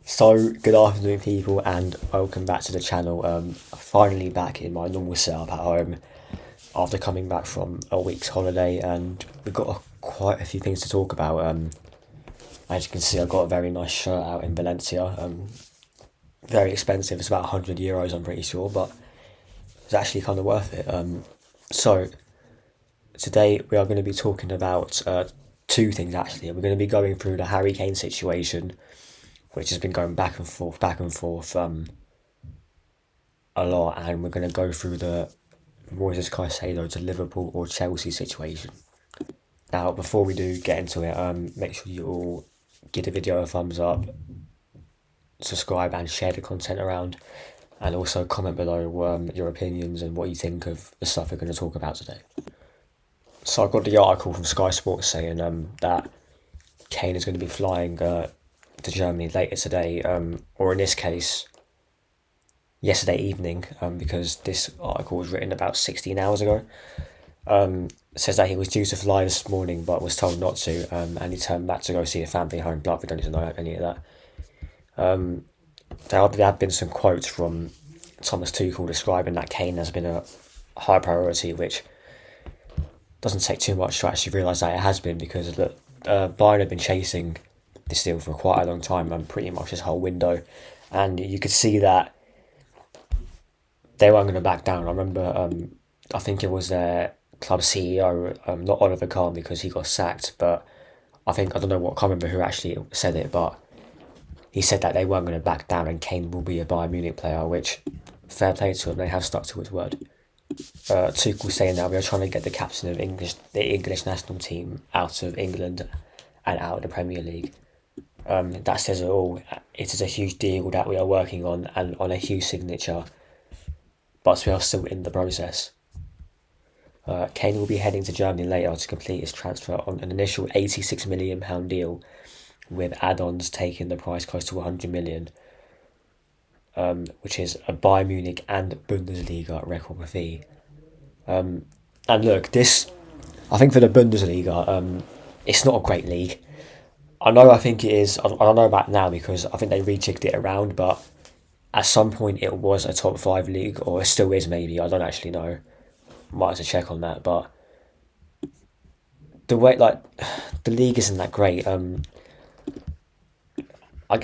So, good afternoon, people, and welcome back to the channel. Finally back in my normal setup at home after coming back from a week's holiday, and we've got quite a few things to talk about. As you can see, I've got a very nice shirt out in Valencia. Very expensive. It's about €100, I'm pretty sure, but it's actually kind of worth it. So today we are going to be talking about two things actually. We're going to be going through the Harry Kane situation, which has been going back and forth a lot, and we're going to go through the Caicedo to Liverpool or Chelsea situation. Now, before we do get into it, make sure you all give the video a thumbs up, subscribe, and share the content around, and also comment below your opinions and what you think of the stuff we're going to talk about today. So I got the article from Sky Sports saying that Kane is going to be flying to Germany later today, or in this case, yesterday evening, because this article was written about 16 hours ago. It says that he was due to fly this morning but was told not to, and he turned back to go see a family home, but we don't need to know any of that. There have been some quotes from Thomas Tuchel describing that Kane has been a high priority, which doesn't take too much to actually realise that it has been, because Bayern have been chasing this deal for quite a long time, and pretty much this whole window, and you could see that they weren't going to back down. I remember, I think it was their club CEO, not Oliver Kahn because he got sacked, but I don't know what, I can't remember who actually said it, but he said that they weren't going to back down and Kane will be a Bayern Munich player, which, fair play to him, they have stuck to his word. Tuchel saying that we are trying to get the captain of the English national team out of England and out of the Premier League. That says it all. It is a huge deal that we are working on and on a huge signature, but we are still in the process. Kane will be heading to Germany later to complete his transfer on an initial £86 million deal, with add-ons taking the price close to 100 million, which is a Bayern Munich and Bundesliga record fee. And look, I think for the Bundesliga, it's not a great league. I think it is. I don't know about now because I think they rejigged it around, but at some point it was a top 5 league, or it still is maybe. I don't actually know. Might have to check on that, but the way the league isn't that great.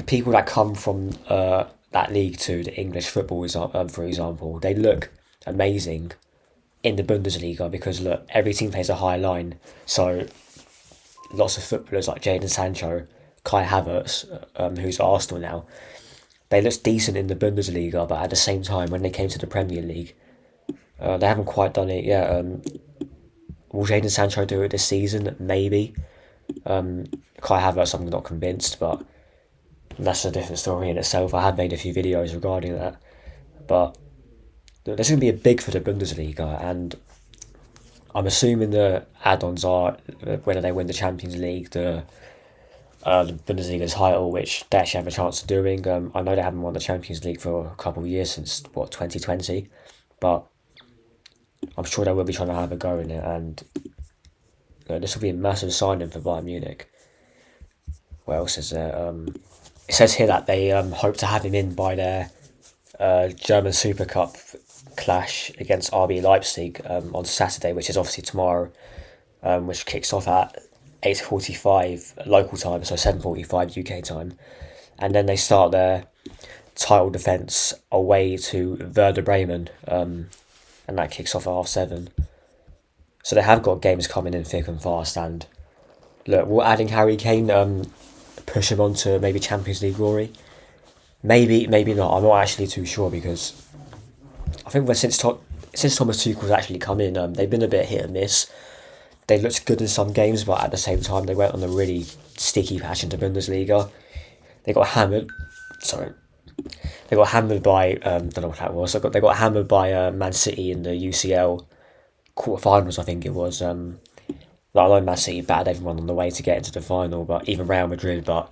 People that come from that league to the English football, for example, they look amazing in the Bundesliga because look, every team plays a high line, so lots of footballers like Jadon Sancho, Kai Havertz, who's at Arsenal now, they looked decent in the Bundesliga, but at the same time, when they came to the Premier League, they haven't quite done it yet. Will Jadon Sancho do it this season? Maybe. Kai Havertz, I'm not convinced, but that's a different story in itself. I have made a few videos regarding that, but there's going to be a big for the Bundesliga, and I'm assuming the add-ons are whether they win the Champions League, the Bundesliga title, which they actually have a chance of doing. I know they haven't won the Champions League for a couple of years, since 2020, but I'm sure they will be trying to have a go in it, and this will be a massive signing for Bayern Munich. What else is there? It says here that they hope to have him in by their German Super Cup clash against RB Leipzig on Saturday, which is obviously tomorrow, which kicks off at 8:45 local time, so 7:45 UK time, and then they start their title defence away to Werder Bremen, and that kicks off at 7:30. So they have got games coming in thick and fast, and look, will adding Harry Kane push him on to maybe Champions League glory? Maybe not. I'm not actually too sure, because I think since Thomas Tuchel's actually come in, they've been a bit hit and miss. They looked good in some games, but at the same time they went on a really sticky patch into Bundesliga. They got hammered. Sorry. They got hammered by don't know what that was. They got hammered by Man City in the UCL quarterfinals, I think it was. I know Man City battered everyone on the way to get into the final, but even Real Madrid, but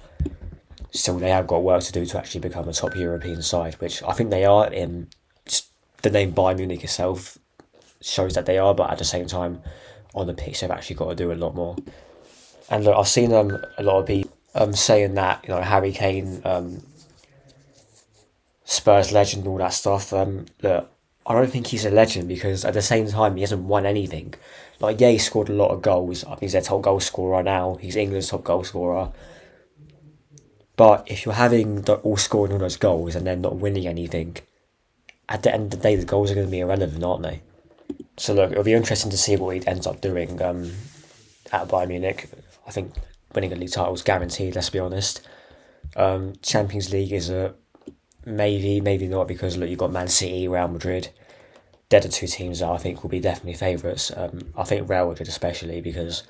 still they have got work to do to actually become a top European side, which I think they are. In the name Bayern Munich itself shows that they are, but at the same time, on the pitch they've actually got to do a lot more. And look, I've seen a lot of people saying that Harry Kane Spurs legend, all that stuff. Look, I don't think he's a legend because at the same time he hasn't won anything. Like, yeah, he scored a lot of goals. I think he's their top goal scorer now. He's England's top goal scorer. But if you're having all scoring all those goals and then not winning anything, at the end of the day, the goals are going to be irrelevant, aren't they? So look, it'll be interesting to see what he ends up doing at Bayern Munich. I think winning a league title is guaranteed. Let's be honest. Champions League is a maybe, maybe not because look, you've got Man City, Real Madrid. They're the two teams that I think will be definitely favourites. I think Real Madrid especially because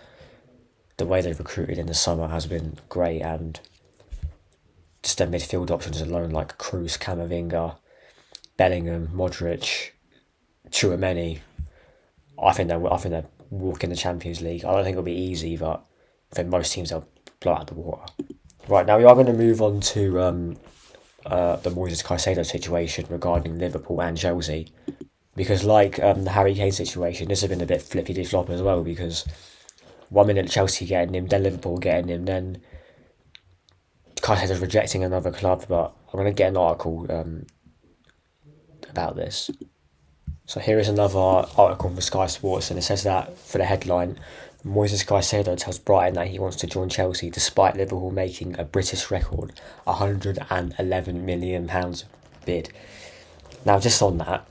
the way they've recruited in the summer has been great, and just their midfield options alone, like Kroos, Camavinga, Bellingham, Modric, Chouameni. I think they're walking the Champions League. I don't think it'll be easy, but I think most teams will blow out the water. Right, now we are going to move on to the Moises Caicedo situation regarding Liverpool and Chelsea. Because like the Harry Kane situation, this has been a bit flippy-flop as well because 1 minute Chelsea getting him, then Liverpool getting him, then Caicedo's rejecting another club, but I'm going to get an article about this. So here is another article from Sky Sports, and it says that for the headline, Moises Caicedo tells Brighton that he wants to join Chelsea despite Liverpool making a British record £111 million bid. Now, just on that,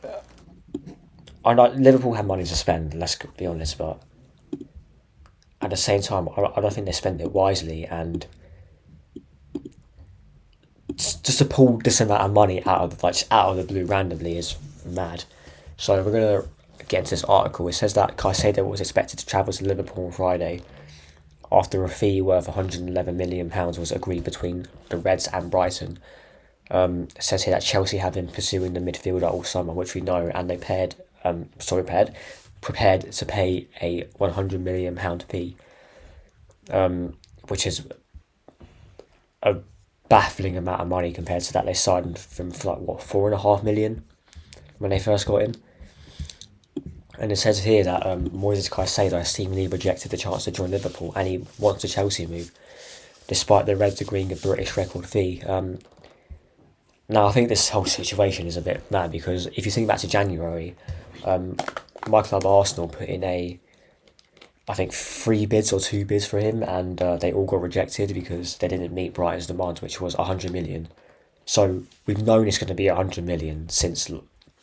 I know Liverpool have money to spend, let's be honest, but at the same time, I don't think they spend it wisely, and just to pull this amount of money out of the blue randomly is mad. So we're gonna get into this article. It says that Caicedo was expected to travel to Liverpool on Friday after a fee worth £111 million was agreed between the Reds and Brighton. It says here that Chelsea have been pursuing the midfielder all summer, which we know, and they prepared to pay a £100 million fee, which is a baffling amount of money compared to that they signed from for like what £4.5 million when they first got him. And it says here that Moises Caicedo has seemingly rejected the chance to join Liverpool, and he wants a Chelsea move, despite the Reds agreeing a British record fee. Now, I think this whole situation is a bit mad because if you think back to January, my club Arsenal put in I think 3 bids or 2 bids for him, and they all got rejected because they didn't meet Brighton's demand, which was 100 million. So we've known it's going to be 100 million since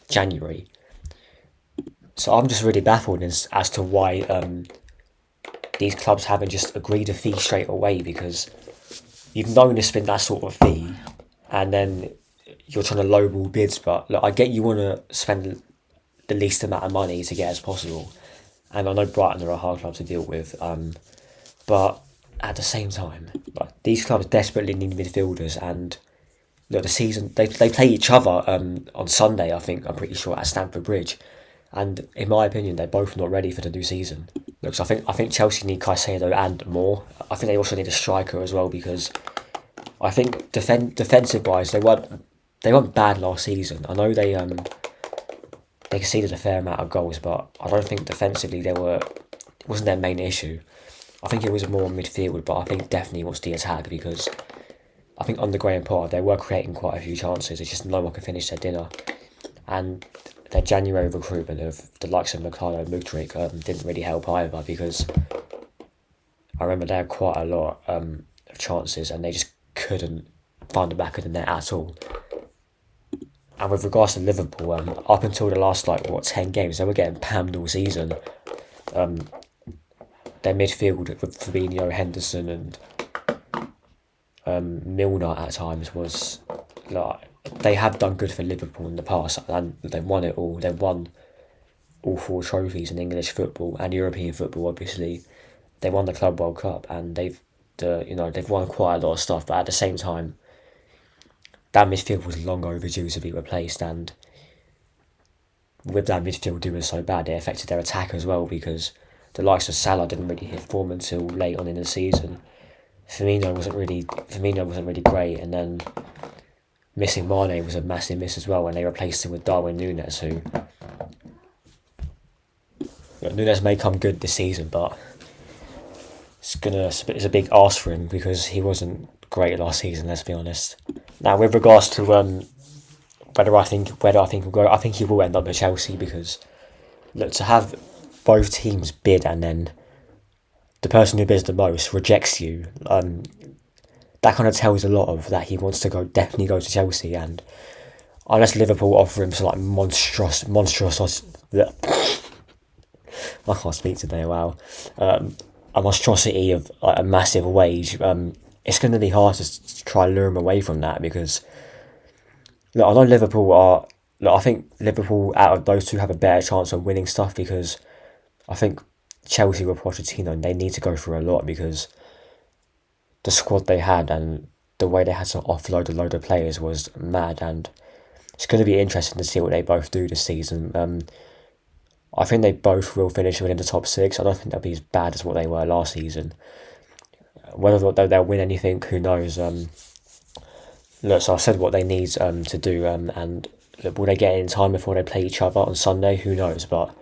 January. So I'm just really baffled as to why these clubs haven't just agreed a fee straight away, because you've known it's been that sort of fee, and then you're trying to lowball bids. But look, I get you want to spend the least amount of money to get as possible, and I know Brighton are a hard club to deal with, but at the same time, like, these clubs desperately need midfielders, and look, the season they play each other on Sunday. I'm pretty sure at Stamford Bridge. And in my opinion, they're both not ready for the new season. Look, so I think Chelsea need Caicedo and more. I think they also need a striker as well, because I think defensive wise they weren't bad last season. I know they conceded a fair amount of goals, but I don't think defensively it wasn't their main issue. I think it was more midfield, but I think definitely was the attack, because I think under Graham Potter they were creating quite a few chances. It's just no one could finish their dinner, and their January recruitment of the likes of Mikhailo Mudryk didn't really help either, because I remember they had quite a lot of chances and they just couldn't find the back of the net at all. And with regards to Liverpool, up until the last 10 games, they were getting pammed all season. Their midfield with Fabinho, Henderson and Milner at times was like, they have done good for Liverpool in the past, and they've won it all. They've won all 4 trophies in English football and European football. Obviously, they won the Club World Cup, and they've won quite a lot of stuff. But at the same time, that midfield was long overdue to be replaced, and with that midfield doing so bad, it affected their attack as well, because the likes of Salah didn't really hit form until late on in the season. Firmino wasn't really great, and then missing Mane was a massive miss as well when they replaced him with Darwin Núñez, who Núñez may come good this season, but it's a big ask for him because he wasn't great last season, let's be honest. Now, with regards to whether I think he'll go. I think he will end up at Chelsea because look, to have both teams bid and then the person who bids the most rejects you. That kind of tells a lot of that he wants to definitely go to Chelsea, and unless Liverpool offer him some like monstrous. I can't speak today. Wow, a monstrosity of like, a massive wage. It's going to be hard to try and lure him away from that because look, I know Liverpool are. Look, I think Liverpool out of those two have a better chance of winning stuff because I think Chelsea with Pochettino they need to go through a lot because the squad they had and the way they had to offload a load of players was mad, and it's going to be interesting to see what they both do this season. I think they both will finish within the top six. I don't think they'll be as bad as what they were last season. Whether they'll win anything, who knows? Look, so I said what they need to do, and look, will they get it in time before they play each other on Sunday? Who knows? But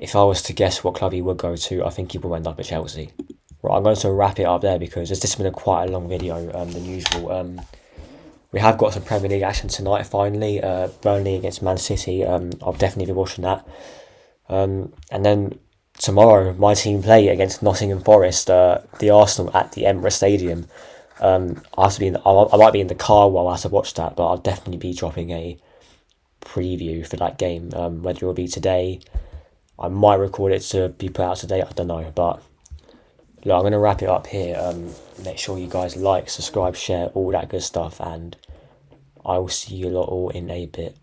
if I was to guess what club he would go to, I think he will end up at Chelsea. Right, I'm going to wrap it up there because it's just been quite a long video than usual. We have got some Premier League action tonight finally. Burnley against Man City. I'll definitely be watching that. And then tomorrow, my team play against Nottingham Forest, the Arsenal at the Emirates Stadium. I have to be I might be in the car while I have to watch that, but I'll definitely be dropping a preview for that game. Whether it will be today, I might record it to be put out today. I don't know, but look, I'm going to wrap it up here. Make sure you guys like, subscribe, share, all that good stuff, and I will see you lot all in a bit.